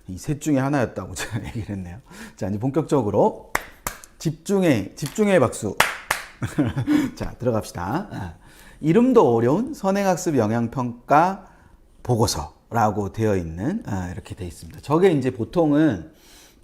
이 셋 중에 하나였다고 제가 얘기를 했네요. 자, 이제 본격적으로 집중의 박수. 자, 들어갑시다. 이름도 어려운 선행학습 영향평가 보고서라고 되어 있는, 이렇게 되어 있습니다. 저게 이제 보통은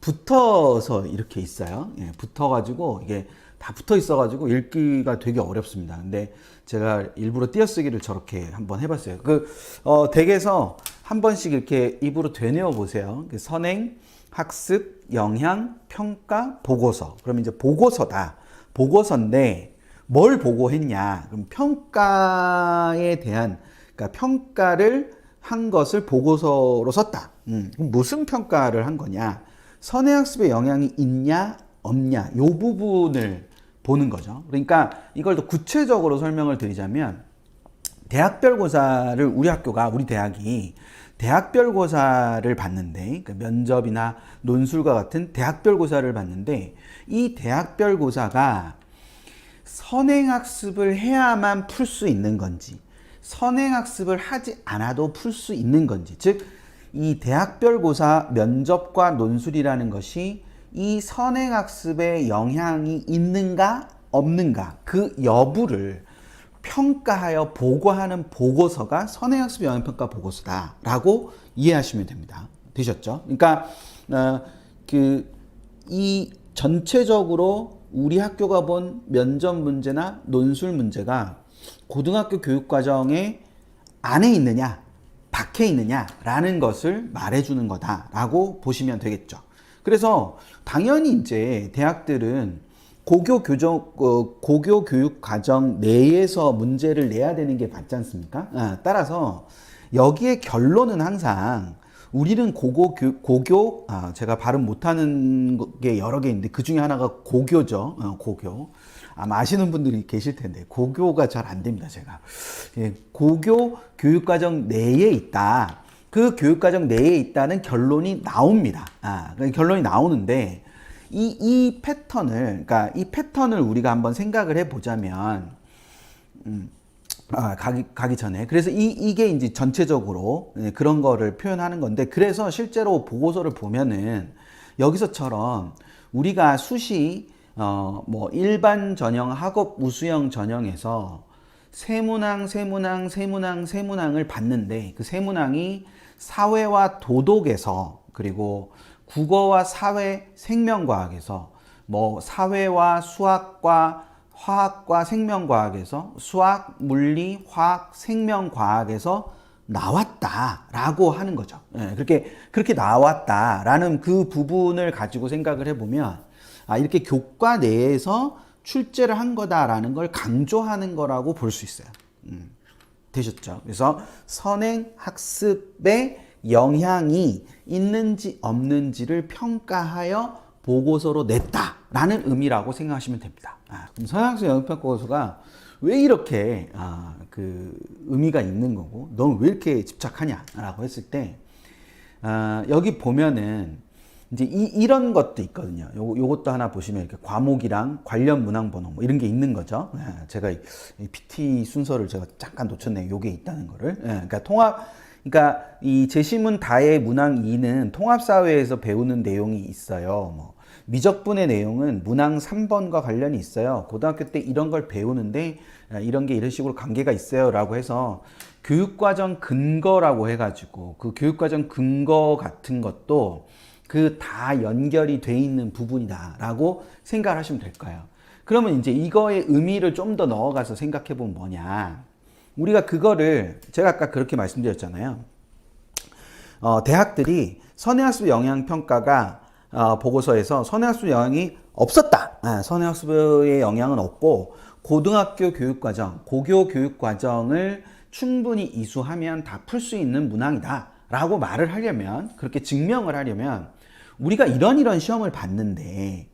붙어서 이렇게 있어요. 예, 붙어가지고 이게 다 붙어 있어가지고 읽기가 되게 어렵습니다. 근데 제가 일부러 띄어쓰기를 저렇게 한번 해봤어요. 댁에서 한 번씩 이렇게 입으로 되뇌어 보세요. 선행, 학습, 영향, 평가, 보고서. 그러면 이제 보고서다. 보고서인데 뭘 보고했냐? 그럼 평가에 대한, 그러니까 평가를 한 것을 보고서로 썼다. 그럼 무슨 평가를 한 거냐? 선행학습에 영향이 있냐, 없냐, 요 부분을 보는 거죠. 그러니까 이걸 더 구체적으로 설명을 드리자면, 대학별고사를 우리 대학이 대학별고사를 봤는데, 그러니까 면접이나 논술과 같은 대학별고사를 봤는데, 이 대학별고사가 선행학습을 해야만 풀 수 있는 건지, 선행학습을 하지 않아도 풀 수 있는 건지, 즉 이 대학별고사 면접과 논술이라는 것이 이 선행학습에 영향이 있는가 없는가, 그 여부를 평가하여 보고하는 보고서가 선행학습 영향평가 보고서다라고 이해하시면 됩니다. 되셨죠? 그러니까 이 전체적으로 우리 학교가 본 면접 문제나 논술 문제가 고등학교 교육과정에 안에 있느냐 밖에 있느냐라는 것을 말해주는 거다라고 보시면 되겠죠. 그래서 당연히 이제 대학들은 고교 교육 과정 내에서 문제를 내야 되는 게 맞지 않습니까? 따라서 여기에 결론은 항상 우리는 제가 발음 못하는 게 여러 개 있는데 그 중에 하나가 고교죠. 고교. 아마 아시는 분들이 계실 텐데 고교가 잘 안 됩니다. 제가. 고교 교육과정 내에 있다. 그 교육과정 내에 있다는 결론이 나옵니다. 결론이 나오는데 이 패턴을, 그러니까 이 패턴을 우리가 한번 생각을 해보자면, 가기 전에. 그래서 이게 이제 전체적으로 그런 거를 표현하는 건데, 그래서 실제로 보고서를 보면은 여기서처럼 우리가 수시, 일반 전형, 학업 우수형 전형에서 세문항을 봤는데, 그 세문항이 사회와 도덕에서, 그리고 국어와 사회 생명과학에서, 사회와 수학과 화학과 생명과학에서, 수학, 물리, 화학, 생명과학에서 나왔다라고 하는 거죠. 그렇게 나왔다라는 그 부분을 가지고 생각을 해보면, 이렇게 교과 내에서 출제를 한 거다라는 걸 강조하는 거라고 볼 수 있어요. 되셨죠? 그래서 선행 학습에 영향이 있는지 없는지를 평가하여 보고서로 냈다라는 의미라고 생각하시면 됩니다. 그럼 선행학습 영향평가 보고서가 왜 이렇게 의미가 있는 거고, 넌 왜 이렇게 집착하냐라고 했을 때, 여기 보면은 이제 이런 것도 있거든요. 요것도 하나 보시면 이렇게 과목이랑 관련 문항 번호 이런 게 있는 거죠. 제가 이 PT 순서를 제가 잠깐 놓쳤네요. 요게 있다는 거를. 그러니까 이 제시문 다의 문항 2는 통합사회에서 배우는 내용이 있어요. 미적분의 내용은 문항 3번과 관련이 있어요. 고등학교 때 이런 걸 배우는데 이런 게 이런 식으로 관계가 있어요 라고 해서 교육과정 근거라고 해가지고 그 교육과정 근거 같은 것도 다 연결이 돼 있는 부분이다 라고 생각을 하시면 될 거예요. 그러면 이제 이거의 의미를 좀 더 넣어가서 생각해 보면 뭐냐, 우리가 그거를 제가 아까 그렇게 말씀드렸잖아요. 대학들이 선행학습 영향평가가 보고서에서 선행학습 영향이 없었다. 선행학습의 영향은 없고 고등학교 교육과정, 고교 교육과정을 충분히 이수하면 다 풀 수 있는 문항이다 라고 말을 하려면, 그렇게 증명을 하려면 우리가 이런 시험을 봤는데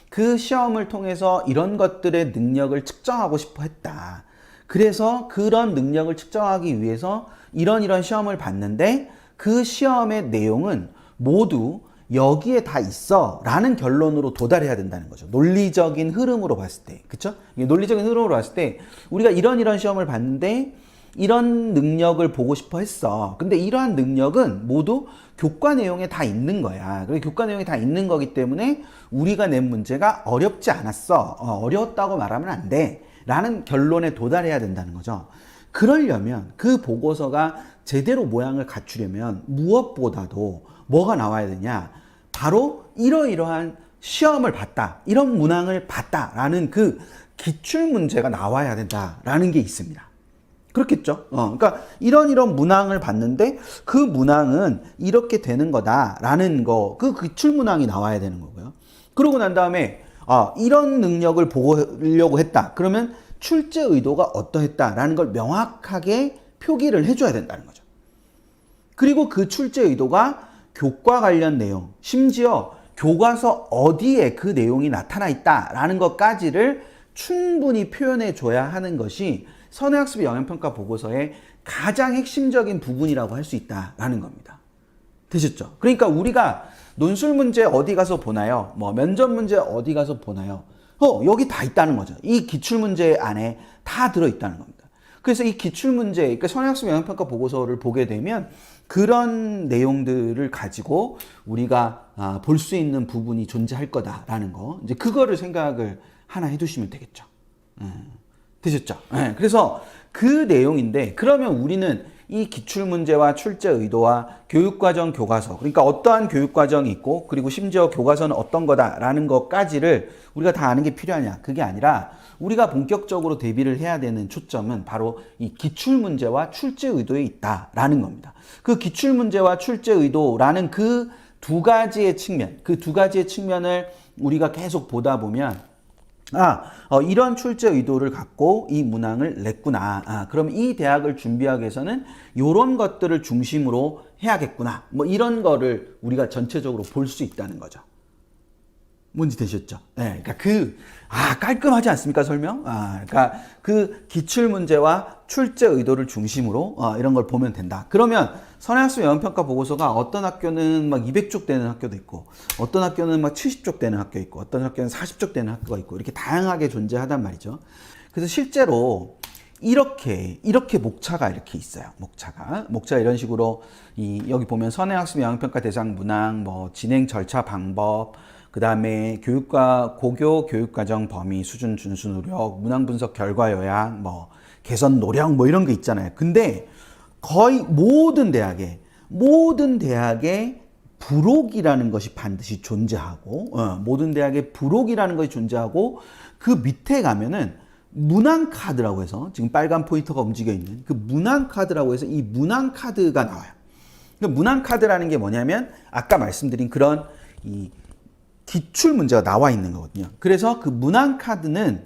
그 시험을 통해서 이런 것들의 능력을 측정하고 싶어 했다. 그래서 그런 능력을 측정하기 위해서 이런 시험을 봤는데 그 시험의 내용은 모두 여기에 다 있어 라는 결론으로 도달해야 된다는 거죠. 논리적인 흐름으로 봤을 때. 그쵸? 논리적인 흐름으로 봤을 때 우리가 이런 시험을 봤는데 이런 능력을 보고 싶어 했어. 근데 이러한 능력은 모두 교과 내용에 다 있는 거야. 그리고 교과 내용에 다 있는 거기 때문에 우리가 낸 문제가 어렵지 않았어. 어려웠다고 말하면 안 돼. 라는 결론에 도달해야 된다는 거죠. 그러려면 그 보고서가 제대로 모양을 갖추려면 무엇보다도 뭐가 나와야 되냐? 바로 이러이러한 시험을 봤다. 이런 문항을 봤다라는 그 기출문제가 나와야 된다라는 게 있습니다. 그렇겠죠. 그러니까 이런 문항을 봤는데 그 문항은 이렇게 되는 거다라는 거, 그 기출문항이 나와야 되는 거고요. 그러고 난 다음에 이런 능력을 보려고 했다. 그러면 출제 의도가 어떠했다라는 걸 명확하게 표기를 해줘야 된다는 거죠. 그리고 그 출제 의도가 교과 관련 내용, 심지어 교과서 어디에 그 내용이 나타나 있다라는 것까지를 충분히 표현해 줘야 하는 것이 선행학습 영역평가 보고서의 가장 핵심적인 부분이라고 할 수 있다라는 겁니다. 되셨죠? 그러니까 우리가 논술 문제 어디 가서 보나요? 뭐 면접 문제 어디 가서 보나요? 여기 다 있다는 거죠. 이 기출 문제 안에 다 들어 있다는 겁니다. 그래서 이 기출 문제, 그러니까 선행학습 영역평가 보고서를 보게 되면 그런 내용들을 가지고 우리가 볼 수 있는 부분이 존재할 거다라는 거, 이제 그거를 생각을 하나 해두시면 되겠죠. 되셨죠? 그래서 그 내용인데, 그러면 우리는 이 기출문제와 출제 의도와 교육과정 교과서, 그러니까 어떠한 교육과정이 있고 그리고 심지어 교과서는 어떤 거다라는 것까지를 우리가 다 아는 게 필요하냐? 그게 아니라 우리가 본격적으로 대비를 해야 되는 초점은 바로 이 기출문제와 출제 의도에 있다라는 겁니다. 그 기출문제와 출제 의도라는 그 두 가지의 측면, 그 두 가지의 측면을 우리가 계속 보다 보면 이런 출제 의도를 갖고 이 문항을 냈구나. 그럼 이 대학을 준비하기 위해서는 이런 것들을 중심으로 해야겠구나. 뭐 이런 거를 우리가 전체적으로 볼 수 있다는 거죠. 뭔지 되셨죠? 네, 그러니까 깔끔하지 않습니까, 설명? 그러니까 그 기출 문제와 출제 의도를 중심으로 이런 걸 보면 된다. 그러면 선행학습 영역평가 보고서가 어떤 학교는 막 200쪽 되는 학교도 있고, 어떤 학교는 막 70쪽 되는 학교 있고, 어떤 학교는 40쪽 되는 학교가 있고, 이렇게 다양하게 존재하단 말이죠. 그래서 실제로 이렇게 목차가 이렇게 있어요. 목차 이런 식으로 여기 보면 선행학습 영역평가 대상 문항, 뭐 진행 절차 방법, 그 다음에 고교 교육과정 범위, 수준, 준수 노력, 문항 분석 결과 요약, 뭐 개선 노력, 뭐 이런 게 있잖아요. 근데 거의 모든 대학에 부록이라는 것이 반드시 존재하고, 모든 대학에 부록이라는 것이 존재하고, 그 밑에 가면은 문항 카드라고 해서 지금 빨간 포인터가 움직여 있는 그 문항 카드라고 해서 이 문항 카드가 나와요. 그 문항 카드라는 게 뭐냐면 아까 말씀드린 그런 이 기출 문제가 나와 있는 거거든요. 그래서 그 문항 카드는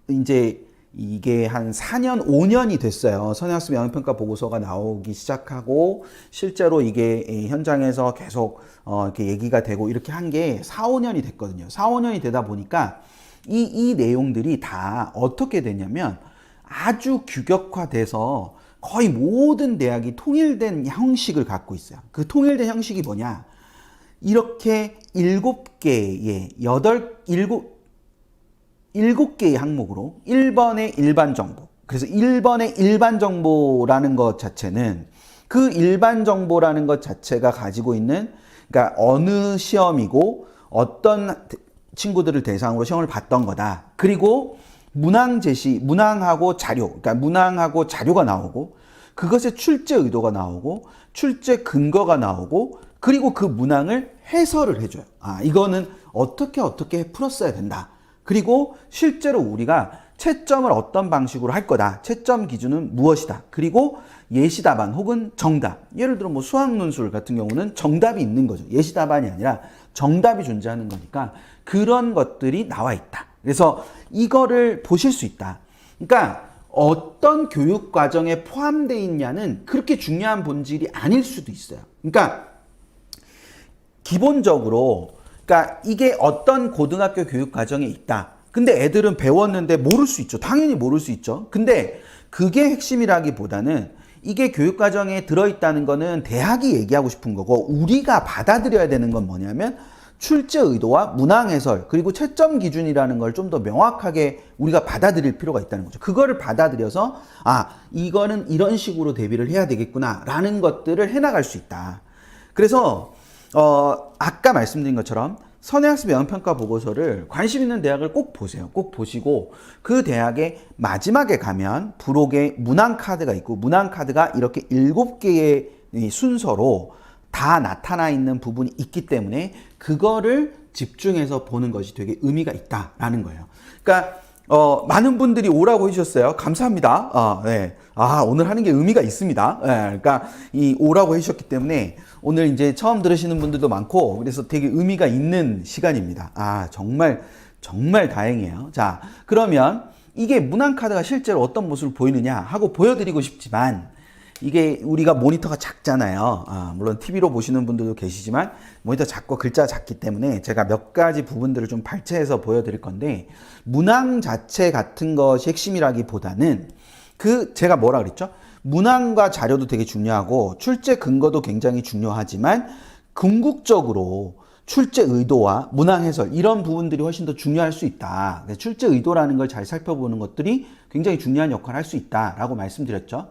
이제 이게 한 4년, 5년이 됐어요. 선행학습 영역평가 보고서가 나오기 시작하고 실제로 이게 현장에서 계속 이렇게 얘기가 되고 이렇게 한 게 4, 5년이 됐거든요. 4, 5년이 되다 보니까 이 내용들이 다 어떻게 되냐면 아주 규격화돼서 거의 모든 대학이 통일된 형식을 갖고 있어요. 그 통일된 형식이 뭐냐? 이렇게 7개의 7개의 항목으로 1번의 일반 정보. 그래서 1번의 일반 정보라는 것 자체는 그 일반 정보라는 것 자체가 가지고 있는, 그러니까 어느 시험이고 어떤 친구들을 대상으로 시험을 봤던 거다. 그리고 문항 제시, 문항하고 자료, 그러니까 문항하고 자료가 나오고 그것의 출제 의도가 나오고 출제 근거가 나오고 그리고 그 문항을 해설을 해줘요. 이거는 어떻게 풀었어야 된다. 그리고 실제로 우리가 채점을 어떤 방식으로 할 거다. 채점 기준은 무엇이다. 그리고 예시답안 혹은 정답. 예를 들어 뭐 수학 논술 같은 경우는 정답이 있는 거죠. 예시답안이 아니라 정답이 존재하는 거니까 그런 것들이 나와 있다. 그래서 이거를 보실 수 있다. 그러니까 어떤 교육 과정에 포함되어 있냐는 그렇게 중요한 본질이 아닐 수도 있어요. 그러니까 기본적으로 그러니까 이게 어떤 고등학교 교육 과정에 있다. 근데 애들은 배웠는데 모를 수 있죠. 당연히 모를 수 있죠. 근데 그게 핵심이라기보다는 이게 교육 과정에 들어있다는 거는 대학이 얘기하고 싶은 거고 우리가 받아들여야 되는 건 뭐냐면 출제 의도와 문항 해설 그리고 채점 기준이라는 걸 좀 더 명확하게 우리가 받아들일 필요가 있다는 거죠. 그거를 받아들여서 이거는 이런 식으로 대비를 해야 되겠구나 라는 것들을 해나갈 수 있다. 그래서 아까 말씀드린 것처럼 선행학습 영역평가 보고서를 관심 있는 대학을 꼭 보세요. 꼭 보시고 그 대학의 마지막에 가면 부록에 문항 카드가 있고 문항 카드가 이렇게 7개의 순서로 다 나타나 있는 부분이 있기 때문에 그거를 집중해서 보는 것이 되게 의미가 있다라는 거예요. 그러니까 많은 분들이 오라고 해주셨어요. 감사합니다. 네. 오늘 하는 게 의미가 있습니다. 네. 그러니까 이 오라고 해주셨기 때문에 오늘 이제 처음 들으시는 분들도 많고 그래서 되게 의미가 있는 시간입니다. 정말 다행이에요. 자, 그러면 이게 문항 카드가 실제로 어떤 모습을 보이느냐 하고 보여드리고 싶지만 이게 우리가 모니터가 작잖아요. 물론 TV로 보시는 분들도 계시지만 모니터 작고 글자 작기 때문에 제가 몇 가지 부분들을 좀 발췌해서 보여드릴 건데 문항 자체 같은 것이 핵심이라기보다는 제가 뭐라 그랬죠? 문항과 자료도 되게 중요하고 출제 근거도 굉장히 중요하지만 궁극적으로 출제 의도와 문항 해설 이런 부분들이 훨씬 더 중요할 수 있다. 출제 의도라는 걸 잘 살펴보는 것들이 굉장히 중요한 역할을 할 수 있다라고 말씀드렸죠.